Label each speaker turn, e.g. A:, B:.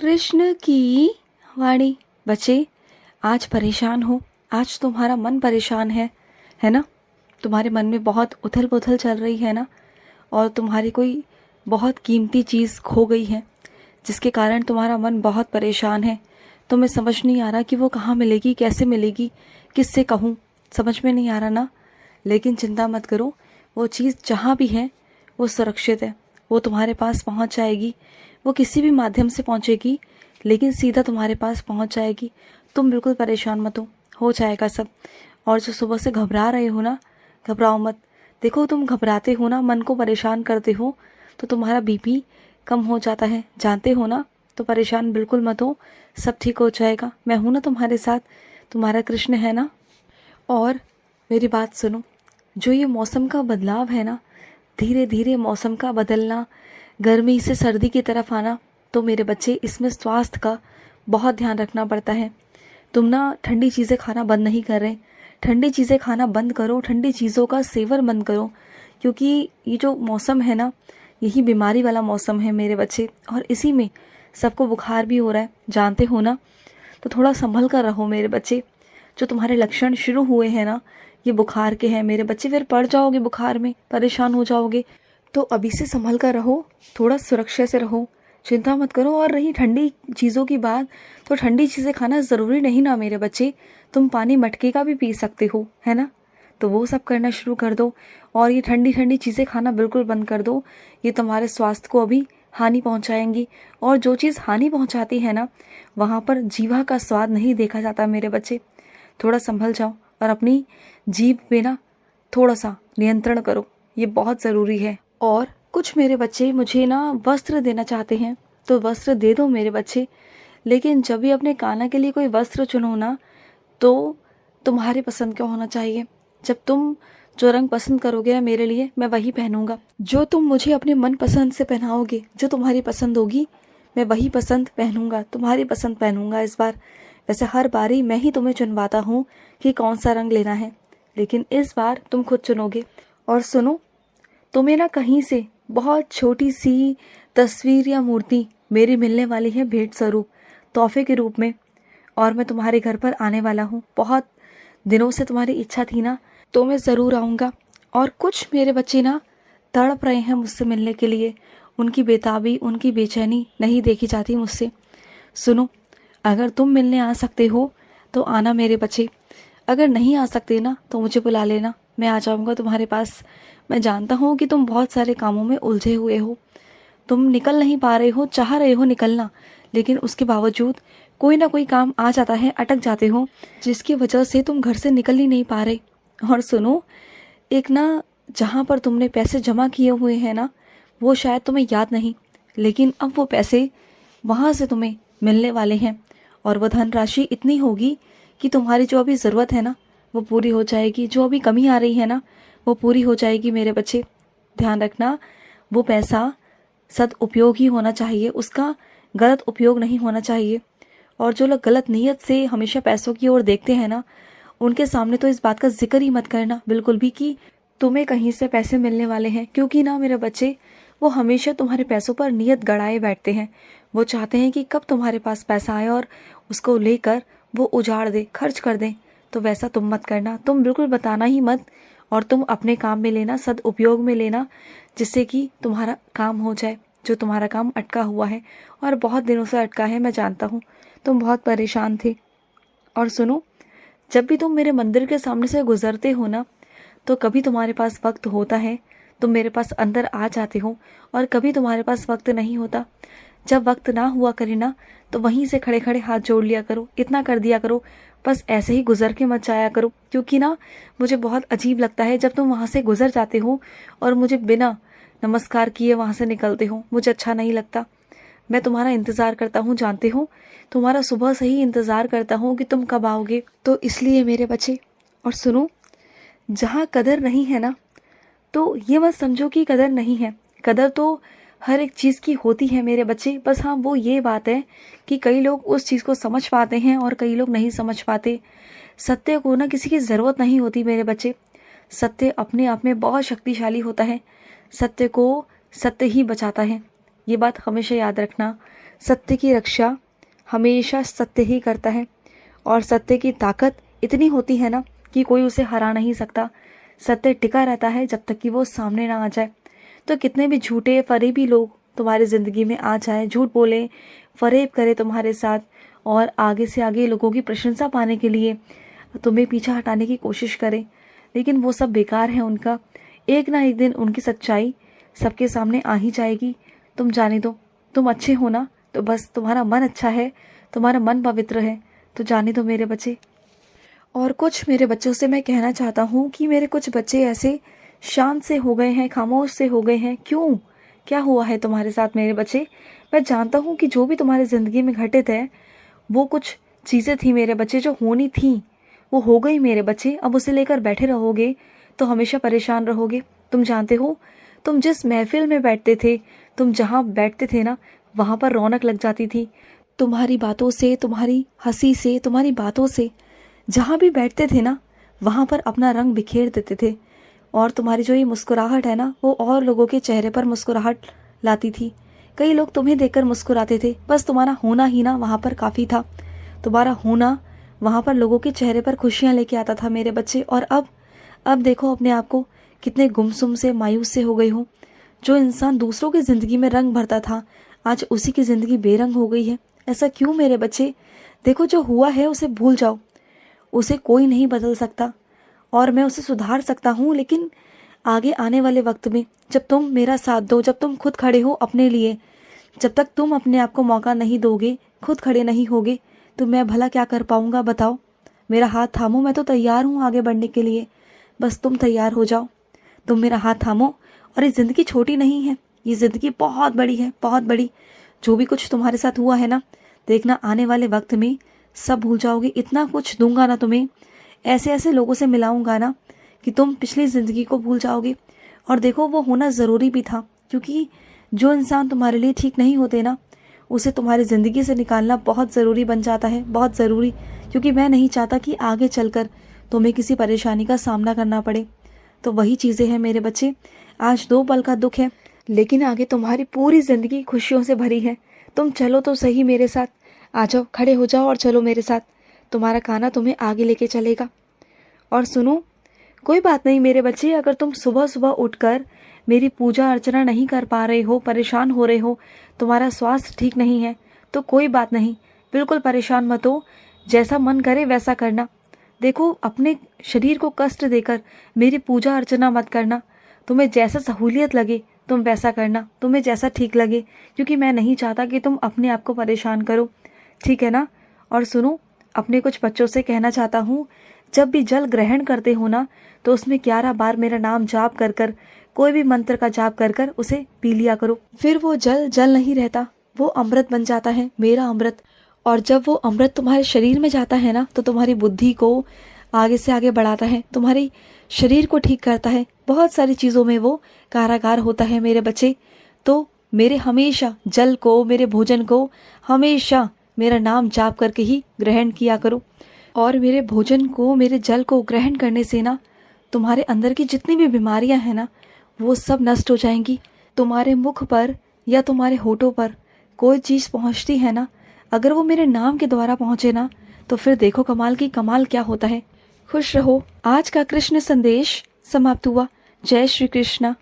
A: कृष्ण की वाणी। बच्चे, आज परेशान हो, आज तुम्हारा मन परेशान है ना? तुम्हारे मन में बहुत उथल पुथल चल रही है ना? और तुम्हारी कोई बहुत कीमती चीज़ खो गई है, जिसके कारण तुम्हारा मन बहुत परेशान है। तुम्हें समझ नहीं आ रहा कि वो कहाँ मिलेगी, कैसे मिलेगी, किससे कहूँ, समझ में नहीं आ रहा ना? लेकिन चिंता मत करो, वो चीज़ जहाँ भी है वो सुरक्षित है, वो तुम्हारे पास पहुँच जाएगी। वो किसी भी माध्यम से पहुँचेगी, लेकिन सीधा तुम्हारे पास पहुँच जाएगी। तुम बिल्कुल परेशान मत हो जाएगा सब। और जो सुबह से घबरा रहे हो ना, घबराओ मत। देखो, तुम घबराते हो ना, मन को परेशान करते हो, तो तुम्हारा बीपी कम हो जाता है, जानते हो ना? तो परेशान बिल्कुल मत हो, सब ठीक हो जाएगा। मैं हूँ ना तुम्हारे साथ, तुम्हारा कृष्ण है ना। और मेरी बात सुनो, जो ये मौसम का बदलाव है ना, धीरे धीरे मौसम का बदलना, गर्मी से सर्दी की तरफ आना, तो मेरे बच्चे इसमें स्वास्थ्य का बहुत ध्यान रखना पड़ता है। तुम ना ठंडी चीज़ें खाना बंद नहीं कर रहे, ठंडी चीज़ें खाना बंद करो, ठंडी चीज़ों का सेवन बंद करो, क्योंकि ये जो मौसम है ना, यही बीमारी वाला मौसम है मेरे बच्चे। और इसी में सबको बुखार भी हो रहा है, जानते हो ना? तो थोड़ा संभल कर रहो मेरे बच्चे। जो तुम्हारे लक्षण शुरू हुए हैं ना, ये बुखार के हैं मेरे बच्चे, फिर पड़ जाओगे बुखार में, परेशान हो जाओगे। तो अभी से संभल कर रहो, थोड़ा सुरक्षा से रहो, चिंता मत करो। और रही ठंडी चीज़ों की बात, तो ठंडी चीज़ें खाना ज़रूरी नहीं ना मेरे बच्चे। तुम पानी मटके का भी पी सकते हो, है ना? तो वो सब करना शुरू कर दो। और ये ठंडी ठंडी चीज़ें खाना बिल्कुल बंद कर दो, ये तुम्हारे स्वास्थ्य को अभी हानि पहुंचाएंगी। और जो चीज़ हानि पहुंचाती है ना, वहाँ पर जीवा का स्वाद नहीं देखा जाता मेरे बच्चे। थोड़ा संभल जाओ और अपनी जीभ पे ना थोड़ा सा नियंत्रण करो, ये बहुत ज़रूरी है। और कुछ मेरे बच्चे मुझे ना वस्त्र देना चाहते हैं, तो वस्त्र दे दो मेरे बच्चे। लेकिन जब भी अपने कान्हा के लिए कोई वस्त्र चुनो ना, तो तुम्हारी पसंद का होना चाहिए। जब तुम जो रंग पसंद करोगे ना मेरे लिए, मैं वही पहनूंगा। जो तुम मुझे अपने मन पसंद से पहनाओगे, जो तुम्हारी पसंद होगी, मैं वही पसंद पहनूंगा, तुम्हारी पसंद पहनूंगा इस बार। वैसे हर बारी मैं ही तुम्हें चुनवाता हूँ कि कौन सा रंग लेना है, लेकिन इस बार तुम खुद चुनोगे। और सुनो, तुम्हें ना कहीं से बहुत छोटी सी तस्वीर या मूर्ति मेरी मिलने वाली है भेंट स्वरूप, तोहफे के रूप में। और मैं तुम्हारे घर पर आने वाला हूँ। बहुत दिनों से तुम्हारी इच्छा थी ना, तो मैं ज़रूर आऊँगा। और कुछ मेरे बच्चे ना तड़प रहे हैं मुझसे मिलने के लिए, उनकी बेताबी, उनकी बेचैनी नहीं देखी जाती मुझसे। सुनो, अगर तुम मिलने आ सकते हो तो आना मेरे बच्चे, अगर नहीं आ सकते ना तो मुझे बुला लेना, मैं आ जाऊँगा तुम्हारे पास। मैं जानता हूँ कि तुम बहुत सारे कामों में उलझे हुए हो, तुम निकल नहीं पा रहे हो, चाह रहे हो निकलना, लेकिन उसके बावजूद कोई ना कोई काम आ जाता है, अटक जाते हो, जिसकी वजह से तुम घर से निकल ही नहीं पा रहे। और सुनो, एक ना जहाँ पर तुमने पैसे जमा किए हुए हैं ना, वो शायद तुम्हें याद नहीं, लेकिन अब वो पैसे वहाँ से तुम्हें मिलने वाले हैं। और वो धनराशि इतनी होगी कि तुम्हारी जो अभी ज़रूरत है ना, वो पूरी हो जाएगी, जो अभी कमी आ रही है ना, वो पूरी हो जाएगी मेरे बच्चे। ध्यान रखना, वो पैसा सदुपयोग ही होना चाहिए, उसका गलत उपयोग नहीं होना चाहिए। और जो लोग गलत नीयत से हमेशा पैसों की ओर देखते हैं ना, उनके सामने तो इस बात का जिक्र ही मत करना बिल्कुल भी कि तुम्हें कहीं से पैसे मिलने वाले हैं। क्योंकि ना मेरे बच्चे, वो हमेशा तुम्हारे पैसों पर नियत गड़ाए बैठते हैं। वो चाहते हैं कि कब तुम्हारे पास पैसा आए और उसको लेकर वो उजाड़ दे, खर्च कर दें। तो वैसा तुम मत करना, तुम बिल्कुल बताना ही मत। और तुम अपने काम में लेना, सदुपयोग में लेना, जिससे कि तुम्हारा काम हो जाए, जो तुम्हारा काम अटका हुआ है और बहुत दिनों से अटका है। मैं जानता हूँ तुम बहुत परेशान थे। और सुनो, जब भी तुम मेरे मंदिर के सामने से गुजरते हो ना, तो कभी तुम्हारे पास वक्त होता है, तुम मेरे पास अंदर आ जाते हो, और कभी तुम्हारे पास वक्त नहीं होता। जब वक्त ना हुआ करे ना, तो वहीं से खड़े खड़े हाथ जोड़ लिया करो, इतना कर दिया करो, बस ऐसे ही गुजर के मत जाया करो। क्योंकि ना मुझे बहुत अजीब लगता है जब तुम वहाँ से गुजर जाते हो और मुझे बिना नमस्कार किए वहाँ से निकलते हो, मुझे अच्छा नहीं लगता। मैं तुम्हारा इंतज़ार करता हूँ, जानते हो, तुम्हारा सुबह से ही इंतज़ार करता हूँ कि तुम कब आओगे। तो इसलिए मेरे बच्चे, और सुनो, जहाँ कदर नहीं है ना, तो ये मत समझो कि कदर नहीं है। कदर तो हर एक चीज़ की होती है मेरे बच्चे। बस हाँ, वो ये बात है कि कई लोग उस चीज़ को समझ पाते हैं और कई लोग नहीं समझ पाते। सत्य को ना किसी की ज़रूरत नहीं होती मेरे बच्चे। सत्य अपने आप में बहुत शक्तिशाली होता है, सत्य को सत्य ही बचाता है, ये बात हमेशा याद रखना। सत्य की रक्षा हमेशा सत्य ही करता है, और सत्य की ताकत इतनी होती है ना कि कोई उसे हरा नहीं सकता। सत्य टिका रहता है जब तक कि वो सामने ना आ जाए। तो कितने भी झूठे फरेबी लोग तुम्हारी ज़िंदगी में आ जाए, झूठ बोले, फरेब करे तुम्हारे साथ, और आगे से आगे लोगों की प्रशंसा पाने के लिए तुम्हें पीछा हटाने की कोशिश करें, लेकिन वो सब बेकार है उनका। एक ना एक दिन उनकी सच्चाई सबके सामने आ ही जाएगी। तुम जाने दो, तुम अच्छे हो ना, तो बस तुम्हारा मन अच्छा है, तुम्हारा मन पवित्र है, तो जाने दो मेरे बच्चे। और कुछ मेरे बच्चों से मैं कहना चाहता हूँ कि मेरे कुछ बच्चे ऐसे शांत से हो गए हैं, खामोश से हो गए हैं। क्यों? क्या हुआ है तुम्हारे साथ मेरे बच्चे? मैं जानता हूँ कि जो भी तुम्हारी ज़िंदगी में घटित है वो कुछ चीज़ें थी मेरे बच्चे, जो होनी थी वो हो गई मेरे बच्चे। अब उसे लेकर बैठे रहोगे तो हमेशा परेशान रहोगे। तुम जानते हो, तुम जिस महफिल में बैठते थे, तुम जहाँ बैठते थे ना, वहाँ पर रौनक लग जाती थी। तुम्हारी बातों से, तुम्हारी हंसी से, तुम्हारी बातों से जहाँ भी बैठते थे ना, वहाँ पर अपना रंग बिखेर देते थे। और तुम्हारी जो ये मुस्कुराहट है ना, वो और लोगों के चेहरे पर मुस्कुराहट लाती थी। कई लोग तुम्हें देखकर मुस्कुराते थे, बस तुम्हारा होना ही ना वहाँ पर काफ़ी था। तुम्हारा होना वहाँ पर लोगों के चेहरे पर खुशियाँ लेके आता था मेरे बच्चे। और अब देखो अपने आप को, कितने गुमसुम से, मायूस से हो गई हो। जो इंसान दूसरों की ज़िंदगी में रंग भरता था, आज उसी की ज़िंदगी बेरंग हो गई है। ऐसा क्यों मेरे बच्चे? देखो, जो हुआ है उसे भूल जाओ, उसे कोई नहीं बदल सकता, और मैं उसे सुधार सकता हूँ, लेकिन आगे आने वाले वक्त में जब तुम मेरा साथ दो, जब तुम खुद खड़े हो अपने लिए, जब तक तुम अपने आप को मौका नहीं दोगे, खुद खड़े नहीं होगे, तो मैं भला क्या कर पाऊँगा बताओ? मेरा हाथ थामो, मैं तो तैयार हूँ आगे बढ़ने के लिए। बस तुम तैयार हो जाओ, तुम मेरा हाथ थामो। और ये ज़िंदगी छोटी नहीं है, ये ज़िंदगी बहुत बड़ी है, बहुत बड़ी। जो भी कुछ तुम्हारे साथ हुआ है ना, देखना आने वाले वक्त में सब भूल जाओगे। इतना कुछ दूंगा ना तुम्हें, ऐसे ऐसे लोगों से मिलाऊंगा ना कि तुम पिछली ज़िंदगी को भूल जाओगे। और देखो, वो होना ज़रूरी भी था, क्योंकि जो इंसान तुम्हारे लिए ठीक नहीं होते ना, उसे तुम्हारी ज़िंदगी से निकालना बहुत ज़रूरी बन जाता है, बहुत ज़रूरी। क्योंकि मैं नहीं चाहता कि आगे चलकर तुम्हें किसी परेशानी का सामना करना पड़े। तो वही चीज़ें हैं मेरे बच्चे। आज 2 पल का दुख है, लेकिन आगे तुम्हारी पूरी ज़िंदगी खुशियों से भरी है। तुम चलो तो सही मेरे साथ, आ जाओ, खड़े हो जाओ और चलो मेरे साथ। तुम्हारा खाना तुम्हें आगे लेके चलेगा। और सुनो, कोई बात नहीं मेरे बच्चे, अगर तुम सुबह सुबह उठकर मेरी पूजा अर्चना नहीं कर पा रहे हो, परेशान हो रहे हो, तुम्हारा स्वास्थ्य ठीक नहीं है, तो कोई बात नहीं, बिल्कुल परेशान मत हो। जैसा मन करे वैसा करना। देखो, अपने शरीर को कष्ट देकर मेरी पूजा अर्चना मत करना। तुम्हें जैसा सहूलियत लगे तुम वैसा करना, तुम्हें जैसा ठीक लगे, क्योंकि मैं नहीं चाहता कि तुम अपने आप को परेशान करो, ठीक है ना? और सुनो, अपने कुछ बच्चों से कहना चाहता हूँ, जब भी जल ग्रहण करते हो ना, तो उसमें 11 बार मेरा नाम जाप कर कर, कोई भी मंत्र का जाप कर कर उसे पी लिया करो। फिर वो जल जल नहीं रहता, वो अमृत बन जाता है, मेरा अमृत। और जब वो अमृत तुम्हारे शरीर में जाता है ना, तो तुम्हारी बुद्धि को आगे से आगे बढ़ाता है, तुम्हारी शरीर को ठीक करता है, बहुत सारी चीज़ों में वो कारागार होता है मेरे बच्चे। तो मेरे हमेशा जल को, मेरे भोजन को हमेशा मेरा नाम जाप करके ही ग्रहण किया करो। और मेरे भोजन को, मेरे जल को ग्रहण करने से ना, तुम्हारे अंदर की जितनी भी बीमारियां हैं ना, वो सब नष्ट हो जाएंगी। तुम्हारे मुख पर या तुम्हारे होठों पर कोई चीज़ पहुंचती है ना, अगर वो मेरे नाम के द्वारा पहुंचे ना, तो फिर देखो कमाल की कमाल क्या होता है। खुश रहो। आज का कृष्ण संदेश समाप्त हुआ। जय श्री कृष्ण।